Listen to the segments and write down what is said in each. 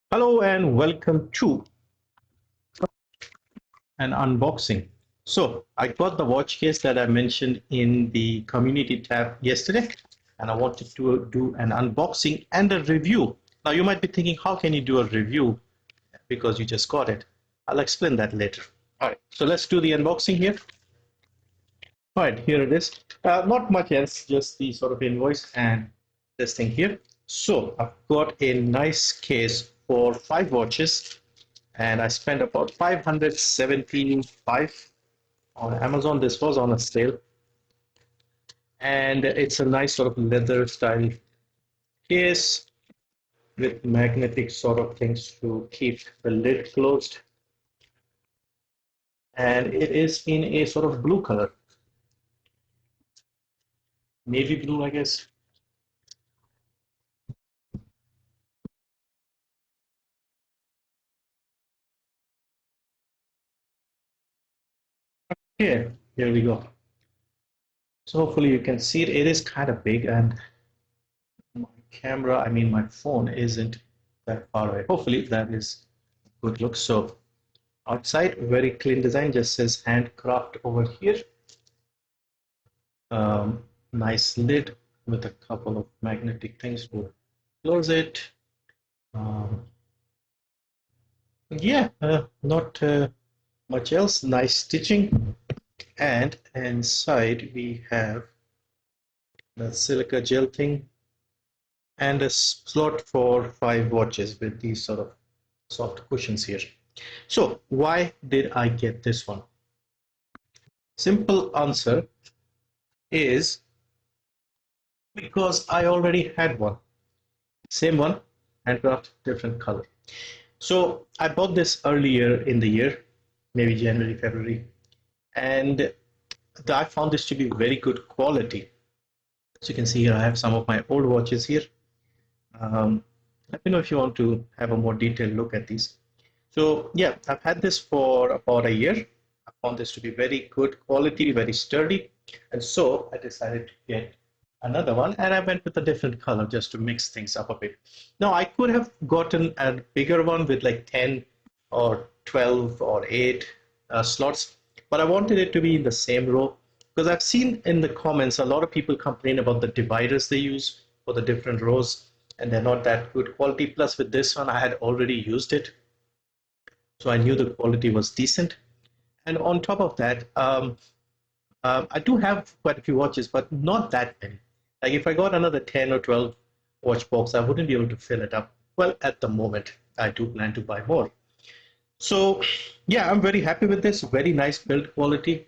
Hello and welcome to an unboxing. So I got the watch case that I mentioned in the community tab yesterday, and I wanted to do an unboxing and a review. Now you might be thinking, how can you do a review because you just got it? I'll explain that later. All right, so let's do the unboxing here. All right, here it is. Not much else, just the sort of invoice and this thing here. So I've got a nice case for 5 watches, and I spent about 575 on Amazon. This was on a sale, and it's a nice sort of leather style case with magnetic sort of things to keep the lid closed, and it is in a sort of blue color, navy blue, I guess. Here we go. So hopefully you can see it. It is kind of big, and my camera, I mean my phone, isn't that far away. Hopefully that is a good look. So outside, very clean design, just says handcraft over here. Nice lid with a couple of magnetic things to close it. Um, yeah, not much else. Nice stitching. And inside we have the silica gel thing and a slot for 5 watches with these sort of soft cushions here. So why did I get this one? Simple answer is because I already had one. Same one, handcraft, different color. So I bought this earlier in the year, maybe January, February, and I found this to be very good quality. So you can see here I have some of my old watches here. Let me know if you want to have a more detailed look at these. So yeah, I've had this for about a year. I found this to be very good quality, very sturdy. And so I decided to get another one, and I went with a different color just to mix things up a bit. Now I could have gotten a bigger one with like 10 or 12 or 8 slots, but I wanted it to be in the same row because I've seen in the comments a lot of people complain about the dividers they use for the different rows, and they're not that good quality. Plus with this one I had already used it, so I knew the quality was decent. And on top of that, I do have quite a few watches, but not that many. Like if I got another 10 or 12 watch box, I wouldn't be able to fill it up. Well, at the moment, I do plan to buy more. So yeah, I'm very happy with this. Very nice build quality.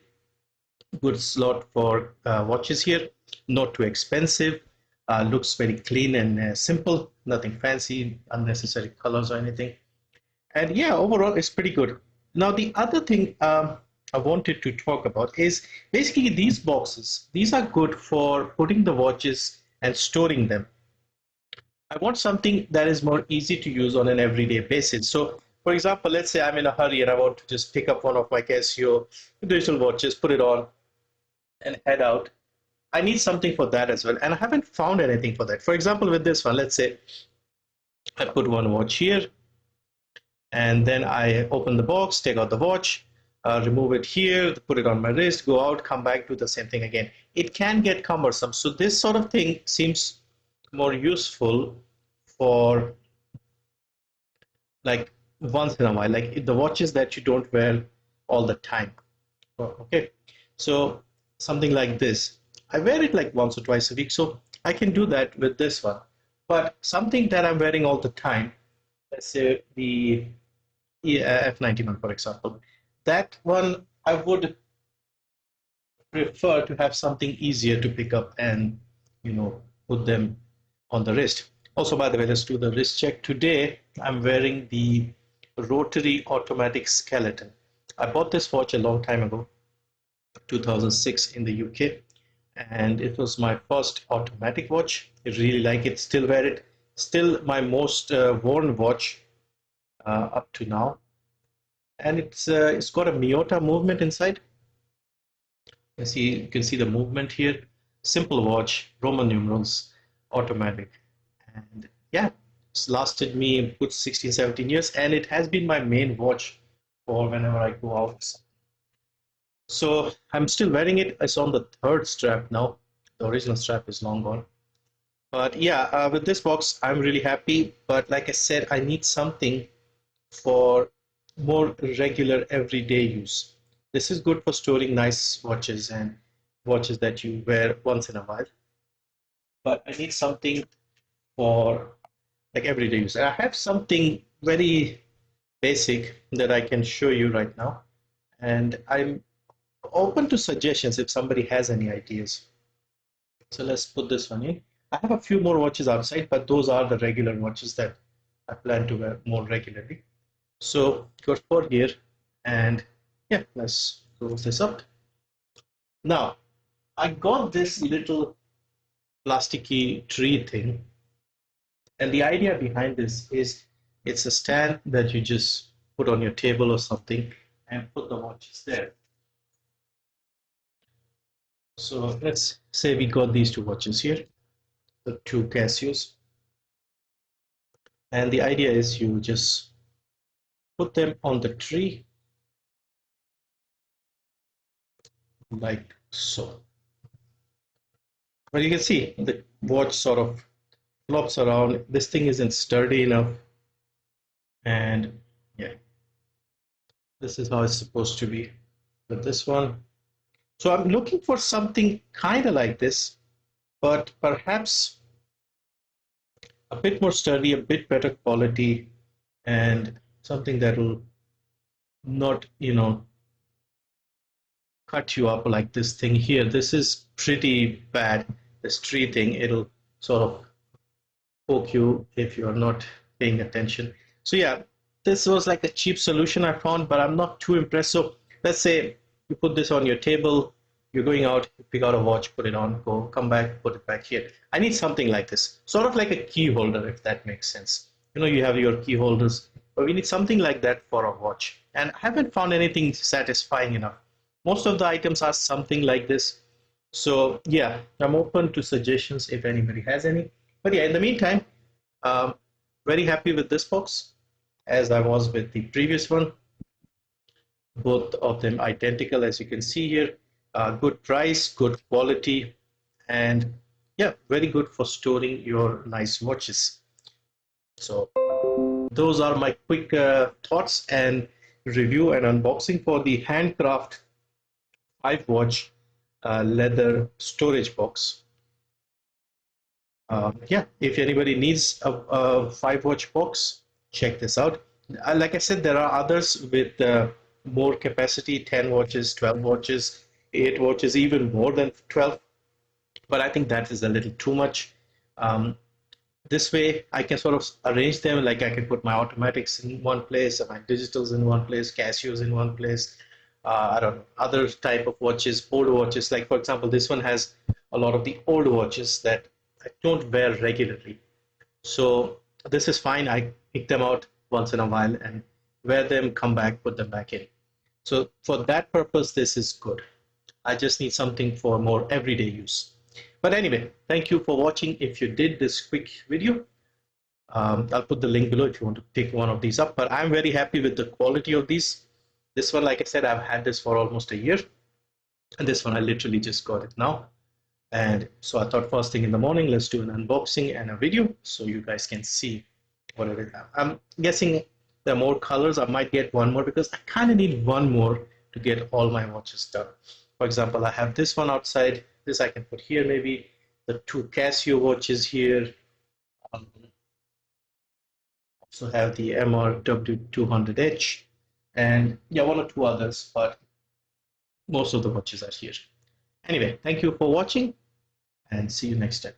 Good slot for watches here. Not too expensive. Looks very clean and simple. Nothing fancy, unnecessary colors or anything. And yeah, overall, it's pretty good. Now, the other thing I wanted to talk about is basically these boxes. These are good for putting the watches and storing them. I want something that is more easy to use on an everyday basis. So, for example, let's say I'm in a hurry and I want to just pick up one of my Casio digital watches, put it on, and head out. I need something for that as well. And I haven't found anything for that. For example, with this one, let's say I put one watch here, and then I open the box, take out the watch, remove it here, put it on my wrist, go out, come back, do the same thing again. It can get cumbersome. So this sort of thing seems more useful for like once in a while, like the watches that you don't wear all the time. Okay, so something like this. I wear it like once or twice a week, so I can do that with this one. But something that I'm wearing all the time, let's say the F91, for example, that one I would prefer to have something easier to pick up and put them on the wrist. Also, by the way, let's do the wrist check. Today, I'm wearing the rotary automatic skeleton. I bought this watch a long time ago, 2006 in the UK, and it was my first automatic watch. I really like it, still wear it. Still my most worn watch up to now. And it's got a Miyota movement inside. You can see the movement here. Simple watch, Roman numerals, automatic, and yeah. It's lasted me a good 16, 17 years, and it has been my main watch for whenever I go out. So I'm still wearing it. It's on the third strap now. The original strap is long gone. But yeah, with this box, I'm really happy. But like I said, I need something for more regular everyday use. This is good for storing nice watches and watches that you wear once in a while. But I need something for like everyday use. I have something very basic that I can show you right now. And I'm open to suggestions if somebody has any ideas. So let's put this one in. I have a few more watches outside, but those are the regular watches that I plan to wear more regularly. So got four here, and yeah, let's close this up. Now, I got this little plasticky tree thing, and the idea behind this is it's a stand that you just put on your table or something and put the watches there. So let's say we got these two watches here, the two Casios, and the idea is you just put them on the tree like so. But you can see the watch sort of flops around. This thing isn't sturdy enough, and yeah, this is how it's supposed to be with this one. So I'm looking for something kind of like this, but perhaps a bit more sturdy, a bit better quality, and something that will not, cut you up like this thing here. This is pretty bad. This tree thing, it'll sort of poke you if you're not paying attention. So yeah, this was like a cheap solution I found, but I'm not too impressed. So let's say you put this on your table, you're going out, you pick out a watch, put it on, go, come back, put it back here. I need something like this, sort of like a key holder, if that makes sense. You have your key holders, but we need something like that for a watch. And I haven't found anything satisfying enough. Most of the items are something like this. So yeah, I'm open to suggestions if anybody has any. But yeah, in the meantime, um, very happy with this box as I was with the previous one. Both of them identical, as you can see here. Good price, good quality, and yeah, very good for storing your nice watches. So those are my quick thoughts and review and unboxing for the Handcraft 5 watch leather storage box. Yeah, if anybody needs a 5 watch box, check this out. Like I said, there are others with more capacity, 10 watches, 12 watches, 8 watches, even more than 12. But I think that is a little too much. Um, this way, I can sort of arrange them, like I can put my automatics in one place, my digitals in one place, Casios in one place. I don't know, other type of watches, old watches. Like for example, this one has a lot of the old watches that I don't wear regularly. So this is fine. I pick them out once in a while and wear them, come back, put them back in. So for that purpose, this is good. I just need something for more everyday use. But anyway, thank you for watching. If you did this quick video, I'll put the link below if you want to pick one of these up. But I'm very happy with the quality of these. This one, like I said, I've had this for almost a year. And this one, I literally just got it now. And so I thought first thing in the morning, let's do an unboxing and a video so you guys can see what it is. I'm guessing there are more colors. I might get one more because I kind of need one more to get all my watches done. For example, I have this one outside. This I can put here maybe. The two Casio watches here. Also have the MRW200H and yeah, one or two others, but most of the watches are here. Anyway, thank you for watching and see you next time.